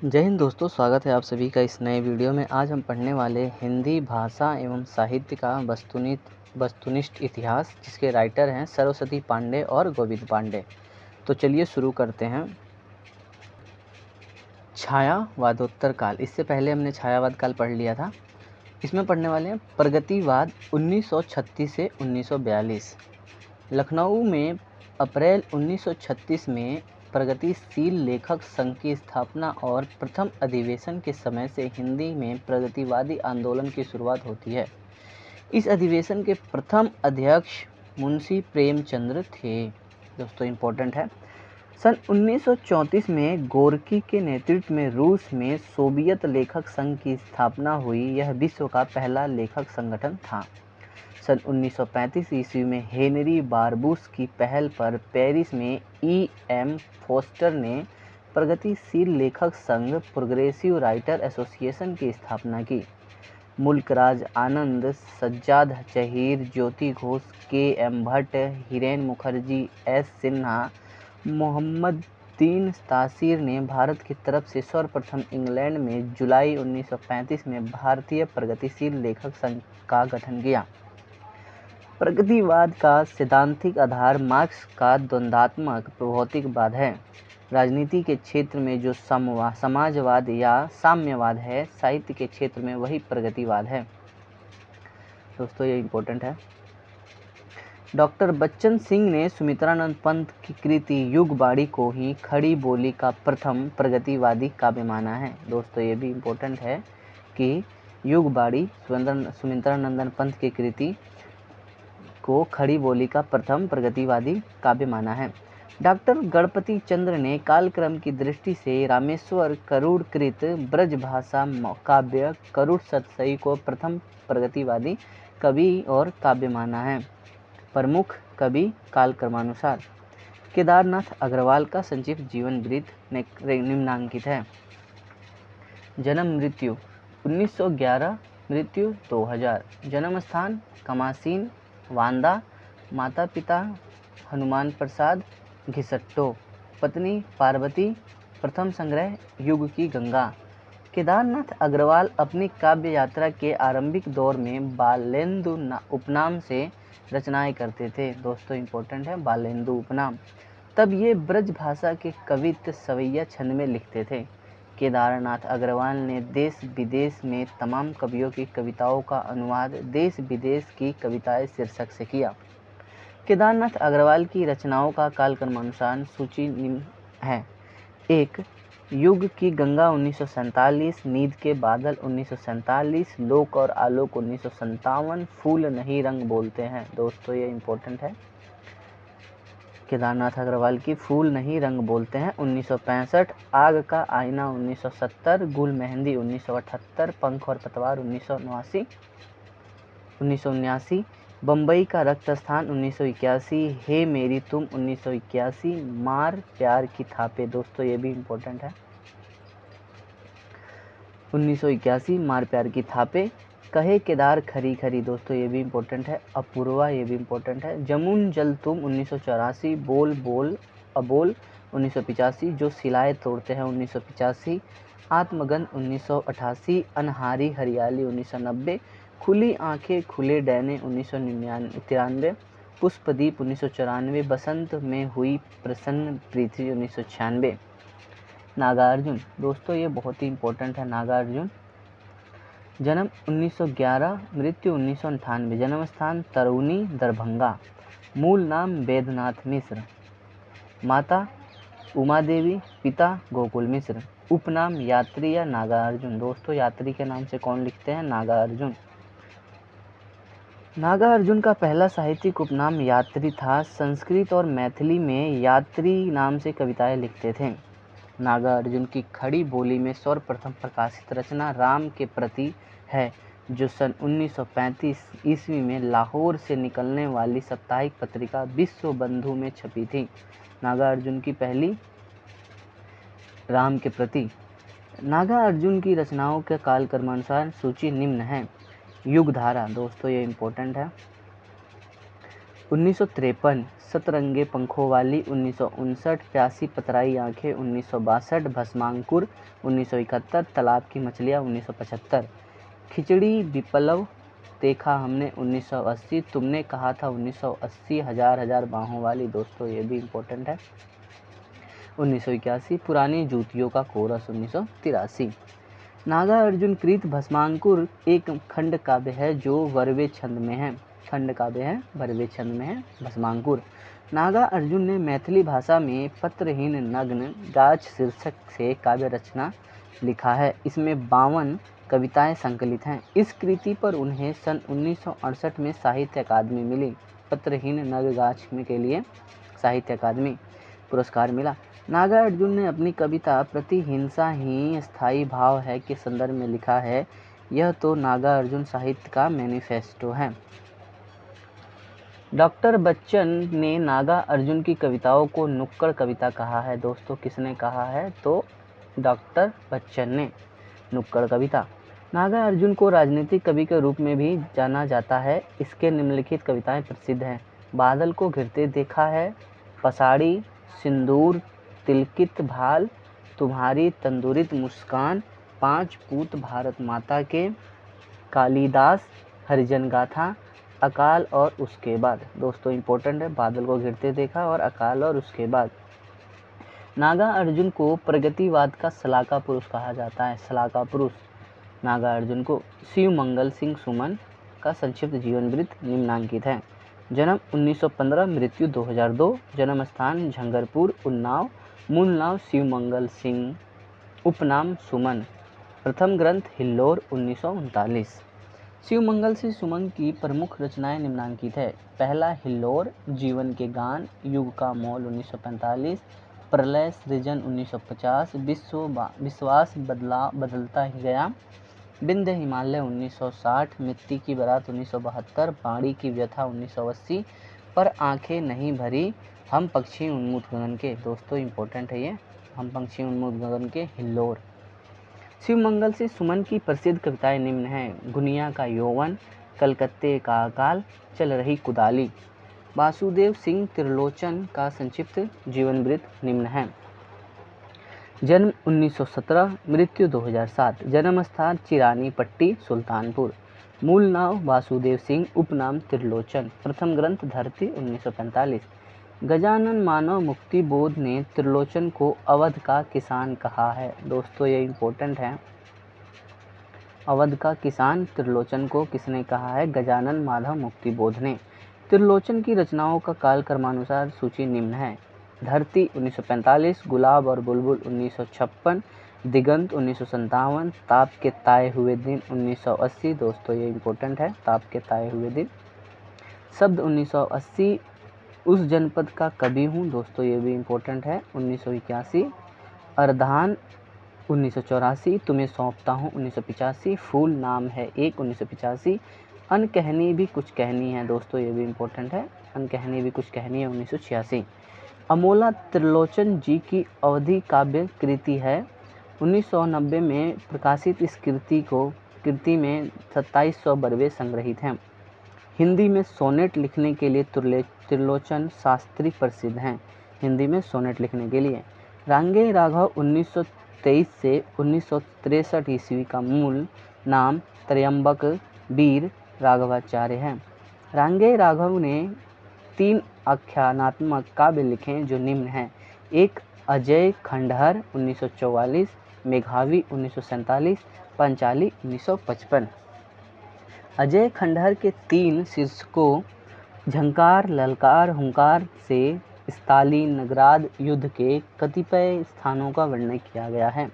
जय हिंद दोस्तों, स्वागत है आप सभी का इस नए वीडियो में। आज हम पढ़ने वाले हिंदी भाषा एवं साहित्य का वस्तुनिष्ठ इतिहास, जिसके राइटर हैं सरस्वती पांडे और गोविंद पांडे। तो चलिए शुरू करते हैं। छायावादोत्तर काल, इससे पहले हमने छायावाद काल पढ़ लिया था। इसमें पढ़ने वाले हैं प्रगतिवाद 1936 से 1942। लखनऊ में अप्रैल 1936 में प्रगतिशील लेखक संघ की स्थापना और प्रथम अधिवेशन के समय से हिंदी में प्रगतिवादी आंदोलन की शुरुआत होती है। इस अधिवेशन के प्रथम अध्यक्ष मुंशी प्रेमचंद्र थे। दोस्तों इम्पोर्टेंट है। सन 1934 में गोर्की के नेतृत्व में रूस में सोवियत लेखक संघ की स्थापना हुई। यह विश्व का पहला लेखक संगठन था। सन 1935 ईस्वी में हेनरी बारबूस की पहल पर पेरिस में E.M. फोस्टर ने प्रगतिशील लेखक संघ प्रोग्रेसिव राइटर एसोसिएशन की स्थापना की। मुल्कराज आनंद, सज्जाद जहीर, ज्योति Ghosh, K.M. Bhatt, Hiren Mukherjee, S. Sinha, Mohammedan तासीर ने भारत की तरफ से सर्वप्रथम इंग्लैंड में जुलाई 1935 में भारतीय प्रगतिशील लेखक संघ का गठन किया। प्रगतिवाद का सैद्धांतिक आधार मार्क्स का द्वंद्वात्मक भौतिकवाद है। राजनीति के क्षेत्र में जो समाजवाद या साम्यवाद है, साहित्य के क्षेत्र में वही प्रगतिवाद है। दोस्तों ये इम्पोर्टेंट है। डॉक्टर बच्चन सिंह ने सुमित्रानंद पंत की कृति युगबाड़ी को ही खड़ी बोली का प्रथम प्रगतिवादी काव्य माना है। दोस्तों ये भी इम्पोर्टेंट है कि युगबाड़ी सुमित्रानंदन पंत की कृति को खड़ी बोली का प्रथम प्रगतिवादी काव्य माना है। डॉक्टर गणपति चंद्र ने कालक्रम की दृष्टि से रामेश्वर करुड़कृत ब्रजभाषा काव्य करुड़ सतसई को प्रथम प्रगतिवादी कवि और काव्य माना है। प्रमुख कवि कालक्रमानुसार केदारनाथ अग्रवाल का संक्षिप्त जीवन वृत्त निम्नांकित है। जन्म मृत्यु 1911, मृत्यु 2000। जन्म स्थान कमासीन, वांदा। माता पिता हनुमान प्रसाद घिसट्टो। पत्नी पार्वती। प्रथम संग्रह युग की गंगा। केदारनाथ अग्रवाल अपनी काव्य यात्रा के आरंभिक दौर में बालेंदु उपनाम से रचनाएं करते थे। दोस्तों इम्पोर्टेंट है बालेंदु उपनाम। तब ये ब्रज भाषा के कवित्त सवैया छंद में लिखते थे। केदारनाथ अग्रवाल ने देश विदेश में तमाम कवियों की कविताओं का अनुवाद देश विदेश की कविताएं शीर्षक से किया। केदारनाथ अग्रवाल की रचनाओं का कालक्रमानुसार सूची निम्न है। 1. युग की गंगा 1947, नींद के बादल 1947, लोक और आलोक 1957, फूल नहीं रंग बोलते हैं। दोस्तों ये इम्पोर्टेंट है। केदारनाथ अग्रवाल की फूल नहीं रंग बोलते हैं 1965, आग का आईना 1970, गुल मेहंदी 1978, पंख और पतवार 1979, बम्बई का रक्त स्थान 1981, हे मेरी तुम 1981, मार प्यार की थापे। दोस्तों ये भी इम्पोर्टेंट है। 1981 मार प्यार की थापे। कहे केदार खरी खरी। दोस्तों ये भी इम्पोर्टेंट है। अपूर्वा ये भी इम्पोर्टेंट है। जमुन जल तुम 1984, बोल बोल अबोल 1985, जो सिलाए तोड़ते हैं 1985, आत्मगन 1988, अनहारी हरियाली 1990, खुली आंखें खुले डैने 1993, पुष्पदीप 1994, बसंत में हुई प्रसन्न पृथ्वी 1996। नागार्जुन, दोस्तों ये बहुत ही इम्पोर्टेंट है। नागार्जुन जन्म 1911, मृत्यु 1998, जन्म स्थान तरूनी दरभंगा, मूल नाम वेदनाथ मिश्र, माता उमा देवी, पिता गोकुल मिश्र, उपनाम यात्री या नागार्जुन। दोस्तों यात्री के नाम से कौन लिखते हैं? नागार्जुन। नागार्जुन का पहला साहित्यिक उपनाम यात्री था। संस्कृत और मैथिली में यात्री नाम से कविताएं लिखते थे। नागार्जुन की खड़ी बोली में सर्वप्रथम प्रकाशित रचना राम के प्रति है, जो सन 1935 ईस्वी में लाहौर से निकलने वाली साप्ताहिक पत्रिका विश्व बंधु में छपी थी। नागार्जुन की पहली राम के प्रति। नागार्जुन की रचनाओं के कालक्रमानुसार सूची निम्न है। युगधारा, दोस्तों ये इम्पोर्टेंट है। 1953 सतरंगे पंखों वाली, 1959 प्यासी पतराई आंखें, 1962 भस्मांकुर, 1971 तालाब की मछलियाँ, 1975 खिचड़ी विप्लव देखा हमने, 1980 तुमने कहा था, 1980 हजार हजार बाहों वाली, दोस्तों ये भी इम्पोर्टेंट है। 1981 पुरानी जूतियों का कोरस, 1983 नागा अर्जुन कृत भस्मांकुर एक खंड काव्य है जो वर्वे छंद में है। खंड काव्य है, वर्वे छंद में है भस्मांकुर। नागा अर्जुन ने मैथिली भाषा में पत्रहीन नग्न गाछ शीर्षक से काव्य रचना लिखा है। इसमें 52 कविताएं संकलित हैं। इस कृति पर उन्हें सन 1968 में साहित्य अकादमी मिली। पत्रहीन नग्न गाछ के लिए साहित्य अकादमी पुरस्कार मिला। नागा अर्जुन ने अपनी कविता प्रतिहिंसा ही स्थायी भाव है के संदर्भ में लिखा है। यह तो नागा अर्जुन साहित्य का मैनिफेस्टो है। डॉक्टर बच्चन ने नागा अर्जुन की कविताओं को नुक्कड़ कविता कहा है। दोस्तों किसने कहा है? तो डॉक्टर बच्चन ने। नुक्कड़ कविता। नागा अर्जुन को राजनीतिक कवि के रूप में भी जाना जाता है। इसके निम्नलिखित कविताएं प्रसिद्ध हैं। बादल को घिरते देखा है, पसाड़ी, सिंदूर, तिलकित भाल, तुम्हारी तंदुरित मुस्कान, 5 पूत भारत माता के, कालिदास, हरिजन गाथा, अकाल और उसके बाद। दोस्तों इंपॉर्टेंट है, बादल को घिरते देखा और अकाल और उसके बाद। नागा अर्जुन को प्रगतिवाद का सलाका पुरुष कहा जाता है। सलाका पुरुष नागा अर्जुन को। शिव मंगल सिंह सुमन का संक्षिप्त जीवन वृत्त निम्नांकित है। जन्म 1915, मृत्यु 2002, जन्म स्थान झंगरपुर, उन्नाव, मूल नाम शिव मंगल सिंह, उपनाम सुमन, प्रथम ग्रंथ हिल्लोर 1939। शिव मंगल सिंह सुमन की प्रमुख रचनाएं निम्नांकित है। पहला हिल्लोर, जीवन के गान, युग का मोल 1945, प्रलय सृजन 1950, विश्वास बदलता ही गया, विंध्य हिमालय 1960, मिट्टी की बारात 1972, बाड़ी की व्यथा 1980, पर आंखें नहीं भरी, हम पक्षी उन्मुख गगन के। दोस्तों इंपॉर्टेंट है ये, हम पक्षी उन्मुख गगन के, हिल्लोर। शिव मंगल सिंह सुमन की प्रसिद्ध कविताएं निम्न हैं। गुनिया का यौवन, कलकत्ते का अकाल, चल रही कुदाली। वासुदेव सिंह त्रिलोचन का संक्षिप्त जीवन वृत्त निम्न है। जन्म 1917, मृत्यु 2007, जन्म स्थान चिरानी पट्टी, सुल्तानपुर, मूल नाम वासुदेव सिंह, उपनाम त्रिलोचन, प्रथम ग्रंथ धरती 1945। गजानन मानव मुक्ति बोध ने त्रिलोचन को अवध का किसान कहा है। दोस्तों ये इम्पोर्टेंट है, अवध का किसान त्रिलोचन को किसने कहा है? गजानन माधव मुक्ति बोध ने। त्रिलोचन की रचनाओं का काल क्रमानुसार सूची निम्न है। धरती 1945, गुलाब और बुलबुल 1956, दिगंत 1957, ताप के ताए हुए दिन 1980। दोस्तों ये इम्पोर्टेंट है, ताप के ताए हुए दिन। शब्द 1980, उस जनपद का कवि हूँ। दोस्तों ये भी इम्पोर्टेंट है। 1981, अर्धान 1984, तुम्हें सौंपता हूँ 1985, फूल नाम है एक 1985, अनकहनी भी कुछ कहनी है। दोस्तों ये भी इम्पोर्टेंट है, अनकहनी भी कुछ कहनी है 1986। अमोला त्रिलोचन जी की अवधि काव्य कृति है। 1990 में प्रकाशित इस कृति में 2700 बरवे संग्रहित हैं। हिंदी में सोनेट लिखने के लिए त्रिलोचन शास्त्री प्रसिद्ध हैं। हिंदी में सोनेट लिखने के लिए रांगे राघव 1923 से 1963 ईस्वी का मूल नाम त्रयंबक वीर राघवाचार्य है। रांगे राघव ने 3 आख्यानात्मक काव्य लिखे जो निम्न हैं। एक अजय खंडहर 1944, मेघावी 1947, पंचाली 1955। अजय खंडहर के 3 शीर्षकों झंकार, ललकार, हुंकार से स्तालिनग्राद युद्ध के कतिपय स्थानों का वर्णन किया गया है।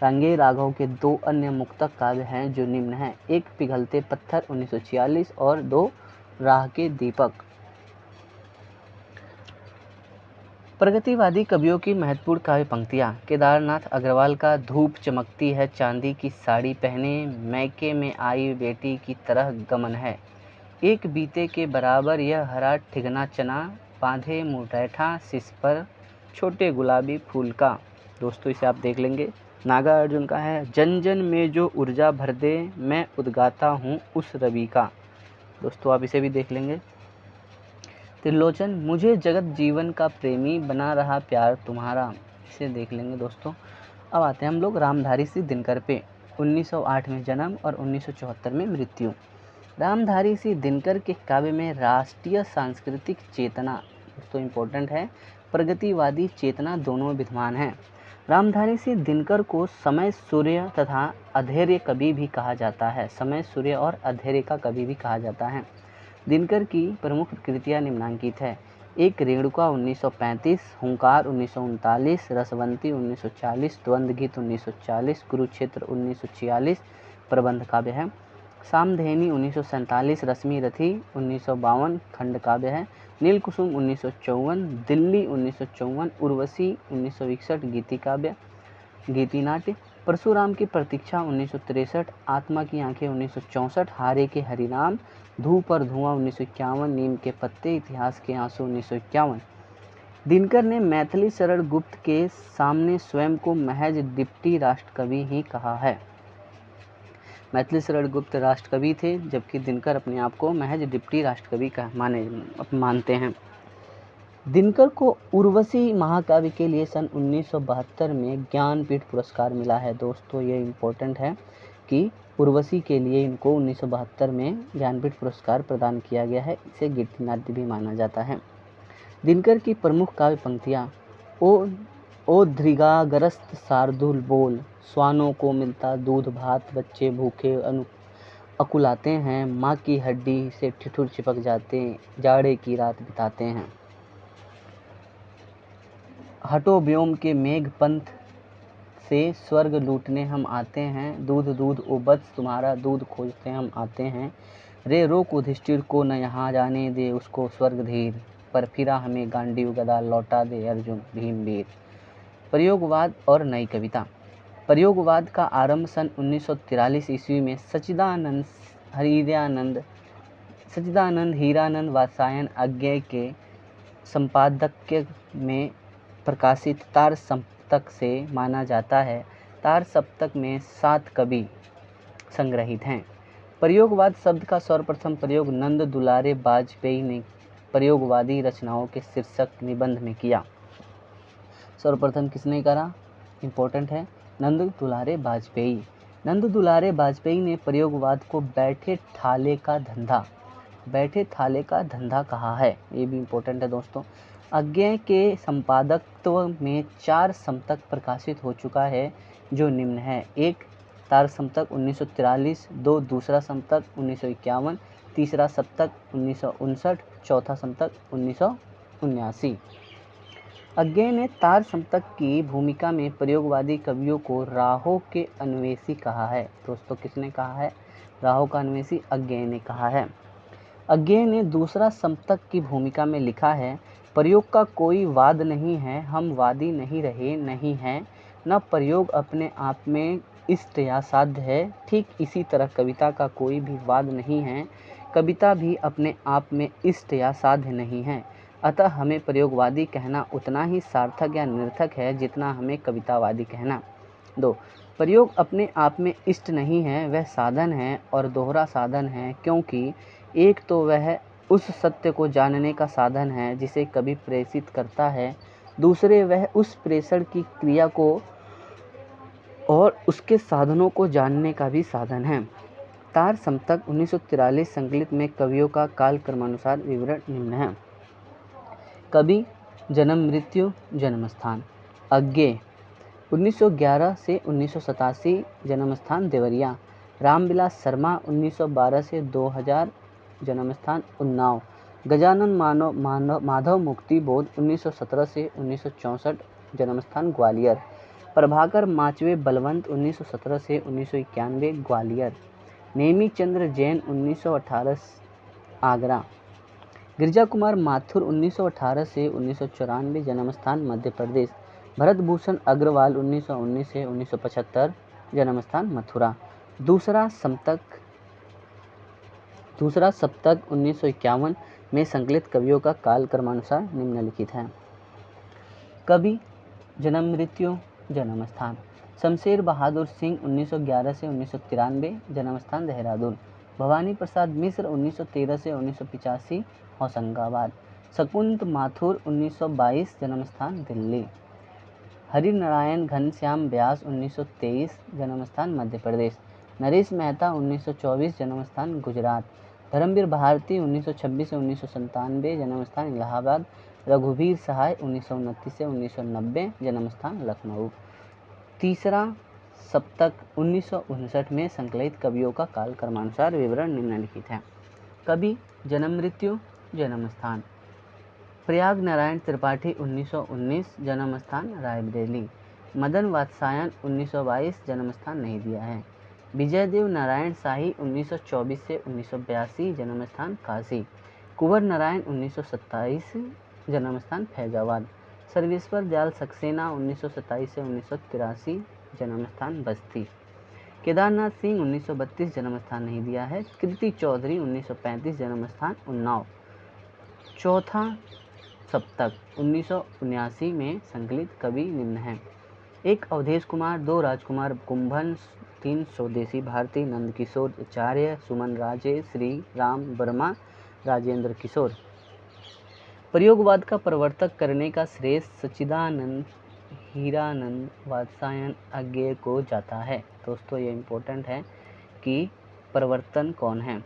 रांगे राघव के 2 अन्य मुक्तक काव्य हैं जो निम्न हैं। एक पिघलते पत्थर 1946 और 2 राह के दीपक। प्रगतिवादी कवियों की महत्वपूर्ण काव्य पंक्तियाँ। केदारनाथ अग्रवाल का धूप चमकती है चांदी की साड़ी पहने, मैके में आई बेटी की तरह गमन है, एक बीते के बराबर यह हरा ठिगना चना, बांधे मुरैठा शीश पर छोटे गुलाबी फूल का। दोस्तों इसे आप देख लेंगे, नागा अर्जुन का है। जन जन में जो ऊर्जा भर दे, मैं उद्गाता हूँ उस रवि का। दोस्तों आप इसे भी देख लेंगे। त्रिलोचन, मुझे जगत जीवन का प्रेमी बना रहा प्यार तुम्हारा। इसे देख लेंगे दोस्तों। अब आते हैं हम लोग रामधारी सिंह दिनकर पे। 1908 में जन्म और 1974 में मृत्यु। रामधारी सिंह दिनकर के काव्य में राष्ट्रीय सांस्कृतिक चेतना, दोस्तों इम्पोर्टेंट है, प्रगतिवादी चेतना दोनों विद्यमान हैं। रामधारी सिंह दिनकर को समय सूर्य तथा अधैर्य कवि भी कहा जाता है। समय सूर्य और अधैर्य का कवि भी कहा जाता है। दिनकर की प्रमुख कृतियाँ निम्नांकित है। एक रेणुका 1935, हुंकार 1939, रसवंती 1940, द्वंद्व गीत 1940, कुरुक्षेत्र 1946 प्रबंध काव्य है। सामधेनी 1947, रश्मि रथी 1952 खंड काव्य है। नीलकुसुम 1954, दिल्ली 1954, उर्वशी 1961 गीति काव्य गीति नाट्य। परशुराम की प्रतीक्षा 1963, आत्मा की आंखें 1964, हारे के हरिनाम, धूप और धुआं 1951, नीम के पत्ते, इतिहास के आंसू 1951। दिनकर ने मैथिली शरण गुप्त के सामने स्वयं को महज डिप्टी राष्ट्रकवि ही कहा है। मैथिली शरण गुप्त राष्ट्रकवि थे, जबकि दिनकर अपने आप को महज डिप्टी राष्ट्रकवि का मानते हैं। दिनकर को उर्वशी महाकाव्य के लिए सन 1972 में ज्ञानपीठ पुरस्कार मिला है। दोस्तों ये इम्पोर्टेंट है कि उर्वशी के लिए इनको 1972 में ज्ञानपीठ पुरस्कार प्रदान किया गया है। इसे गीति नाट्य भी माना जाता है। दिनकर की प्रमुख काव्य पंक्तियाँ: ओ धृगाग्रस्त शार्दूल बोल, श्वानों को मिलता दूध भात, बच्चे भूखे अकुलाते हैं, माँ की हड्डी से ठिठुर चिपक जाते, जाड़े की रात बिताते हैं। हटो व्योम के मेघ पंथ से स्वर्ग लूटने हम आते हैं, दूध दूध ओ वत्स तुम्हारा दूध खोजते हम आते हैं। रे रोक युधिष्ठिर को न यहाँ जाने दे, उसको स्वर्ग धीर, पर फिरा हमें गांडीव गदा लौटा दे अर्जुन भीम वीर। प्रयोगवाद और नई कविता। प्रयोगवाद का आरंभ सन 1943 ईस्वी में सच्चिदानंद हीरानंद वात्स्यायन अज्ञेय के संपादक्य में प्रकाशित तार सप्तक से माना जाता है। तार सप्तक में 7 कवि संग्रहित हैं। प्रयोगवाद शब्द का सर्वप्रथम प्रयोग नंद दुलारे वाजपेयी ने प्रयोगवादी रचनाओं के शीर्षक निबंध में किया। सर्वप्रथम किसने करा? इम्पोर्टेंट है, नंद दुलारे वाजपेयी। नंद दुलारे वाजपेयी ने प्रयोगवाद को बैठे थाले का धंधा कहा है। ये भी इम्पोर्टेंट है दोस्तों। अज्ञेय के संपादकत्व में 4 सप्तक प्रकाशित हो चुका है, जो निम्न है: 1 तार सप्तक 1943, 2 दूसरा सप्तक 1951, तीसरा सप्तक 1959, चौथा सप्तक 1979। अज्ञेय ने तार सप्तक की भूमिका में प्रयोगवादी कवियों को राहों के अन्वेषी कहा है। दोस्तों किसने कहा है? राहों का अन्वेषी अज्ञेय ने कहा है। अज्ञेय ने दूसरा सप्तक की भूमिका में लिखा है: प्रयोग का कोई वाद नहीं है, हम वादी नहीं रहे नहीं हैं, न प्रयोग अपने आप में इष्ट या साध्य है। ठीक इसी तरह कविता का कोई भी वाद नहीं है, कविता भी अपने आप में इष्ट या साध्य नहीं है। अतः हमें प्रयोगवादी कहना उतना ही सार्थक या निरर्थक है जितना हमें कवितावादी कहना। 2 प्रयोग अपने आप में इष्ट नहीं है, वह साधन है और दोहरा साधन है, क्योंकि एक तो वह उस सत्य को जानने का साधन है जिसे कवि प्रेषित करता है, दूसरे वह उस प्रेषण की क्रिया को और उसके साधनों को जानने का भी साधन है। तार सप्तक 1943 संकलित में कवियों का काल क्रमानुसार विवरण निम्न है। कवि, जन्म मृत्यु जन्म स्थान: अज्ञेय 1911 से 1987, जन्म स्थान देवरिया। रामविलास शर्मा 1912 से 2000, जन्म स्थान उन्नाव। गजानन माधव मुक्ति बोध 1917 से 1964, जन्म स्थान ग्वालियर। प्रभाकर माचवे बलवंत 1917 से 1991, ग्वालियर। नेमी चंद्र जैन 1918, आगरा। गिरिजा कुमार माथुर 1918 से 1994, जन्म स्थान मध्य प्रदेश। भरत भूषण अग्रवाल 1919 से 1975, जन्म स्थान मथुरा। दूसरा सप्तक 1951 में संकलित कवियों का काल क्रमानुसार निम्नलिखित है। कवि, जन्म मृत्यु जन्म स्थान: शमशेर बहादुर सिंह 1911 से 1993, जन्म स्थान देहरादून। भवानी प्रसाद मिश्र 1913 से 1985, होशंगाबाद। शकुंत माथुर 1922 जन्म स्थान दिल्ली। हरिनारायण घनश्याम व्यास 1923 जन्म स्थान मध्य प्रदेश। नरेश मेहता 1924 जन्म स्थान गुजरात। धर्मवीर भारती 1926 से 1997 जन्म स्थान इलाहाबाद। रघुवीर सहाय 1929 से 1990 जन्म स्थान लखनऊ। तीसरा सप्तक 1959 में संकलित कवियों का काल क्रमानुसार विवरण निम्नलिखित है। कवि, जन्म मृत्यु, जन्म स्थान। प्रयाग नारायण त्रिपाठी 1919 जन्म स्थान रायबरेली। मदन वात्सायन 1922 जन्म स्थान नहीं दिया है। विजयदेव नारायण शाही 1924 से 1982 जन्म स्थान काशी। कुंवर नारायण 1927 जन्म स्थान फैजाबाद। सर्वेश्वर दयाल सक्सेना 1927 से 1983 जन्म स्थान बस्ती। केदारनाथ सिंह 1932 जन्म स्थान नहीं दिया है। कृति चौधरी 1935 जन्म स्थान उन्नाव। चौथा सप्तक 1979 में संकलित कवि निम्न हैं। 1 अवधेश कुमार, 2 राजकुमार कुंभन, 3 स्वदेशी भारती, नंदकिशोर आचार्य, सुमन राजे, श्री राम वर्मा, राजेंद्र किशोर। प्रयोगवाद का प्रवर्तक करने का श्रेय सच्चिदानंद हीरानंद वात्सायन अज्ञेय को जाता है। दोस्तों ये इम्पोर्टेंट है कि प्रवर्तन कौन है।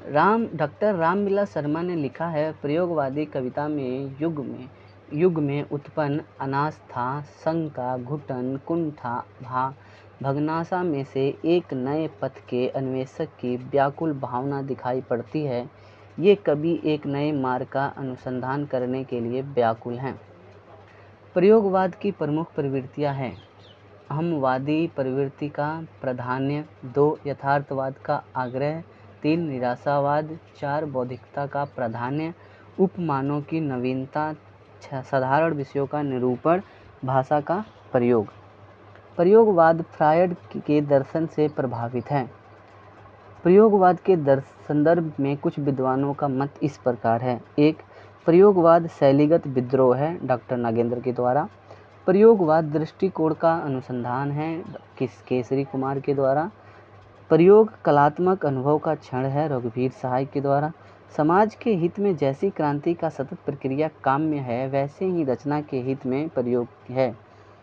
डॉक्टर रामविलास शर्मा ने लिखा है, प्रयोगवादी कविता में युग में उत्पन्न अनास्था, शंका, घुटन, कुंठा, भगनाशा में से एक नए पथ के अन्वेषक की व्याकुल भावना दिखाई पड़ती है। ये कवि एक नए मार्ग का अनुसंधान करने के लिए व्याकुल हैं। प्रयोगवाद की प्रमुख प्रवृत्तियां हैं। अहमवादी प्रवृत्ति का प्राधान्य, 2 यथार्थवाद का आग्रह, 3 निराशावाद, 4 बौद्धिकता का प्राधान्य, उपमानों की नवीनता, 6 साधारण विषयों का निरूपण, भाषा का प्रयोग। प्रयोगवाद फ्रायड के दर्शन से प्रभावित है। प्रयोगवाद के संदर्भ में कुछ विद्वानों का मत इस प्रकार है। 1 प्रयोगवाद शैलीगत विद्रोह है, डॉक्टर नागेंद्र के द्वारा। प्रयोगवाद दृष्टिकोण का अनुसंधान है, केसरी कुमार के द्वारा। प्रयोग कलात्मक अनुभव का क्षण है, रघुवीर सहाय के द्वारा। समाज के हित में जैसी क्रांति का सतत प्रक्रिया काम्य है, वैसे ही रचना के हित में प्रयोग है,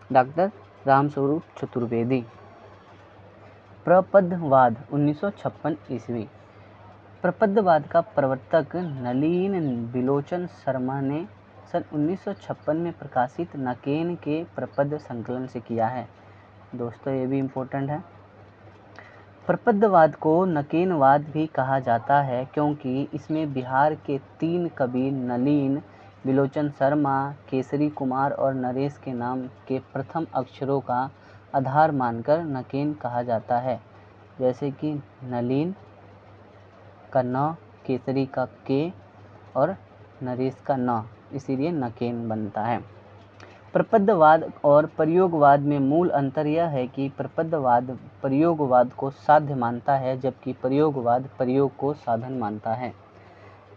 डॉक्टर रामस्वरूप चतुर्वेदी। प्रपदवाद 1956 ईस्वी। प्रपदवाद का प्रवर्तक नलिन बिलोचन शर्मा ने सन 1956 में प्रकाशित नकेन के प्रपद संकलन से किया है। दोस्तों ये भी इम्पोर्टेंट है। प्रपदवाद को नकेनवाद भी कहा जाता है क्योंकि इसमें बिहार के 3 कवि नलिन, बिलोचन शर्मा, केसरी कुमार और नरेश के नाम के प्रथम अक्षरों का आधार मानकर नकेन कहा जाता है। जैसे कि नलिन का न, केसरी का के और नरेश का न, इसीलिए नकेन बनता है। प्रपदवाद और प्रयोगवाद में मूल अंतर यह है कि प्रपदवाद प्रयोगवाद को साध्य मानता है, जबकि प्रयोगवाद प्रयोग को साधन मानता है।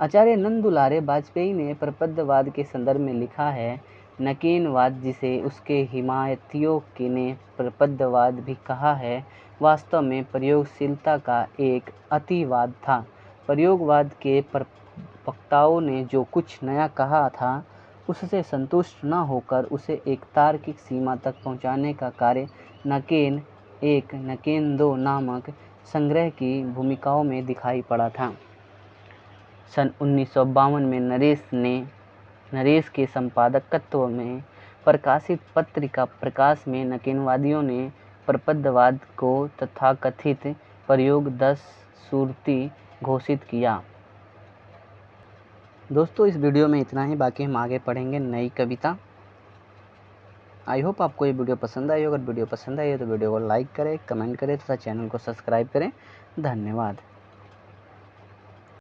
आचार्य नंद दुलारे वाजपेयी ने प्रपदवाद के संदर्भ में लिखा है, नकेनवाद जिसे उसके हिमायतियों ने प्रपदवाद भी कहा है, वास्तव में प्रयोगशीलता का एक अतिवाद था। प्रयोगवाद के वक्ताओं ने जो कुछ नया कहा था, उससे संतुष्ट न होकर उसे एक तार्किक सीमा तक पहुंचाने का कार्य नकेन 1, नकेन 2 नामक संग्रह की भूमिकाओं में दिखाई पड़ा था। सन 1952 में नरेश के संपादकत्व में प्रकाशित पत्रिका प्रकाश में नकेनवादियों ने प्रपदवाद को तथाकथित प्रयोग 10 सूरती घोषित किया। दोस्तों इस वीडियो में इतना ही, बाकी हम आगे पढ़ेंगे नई कविता। आई होप आपको ये वीडियो पसंद आई। अगर वीडियो पसंद आई है तो वीडियो को लाइक करें, कमेंट करें तथा चैनल को सब्सक्राइब करें। धन्यवाद।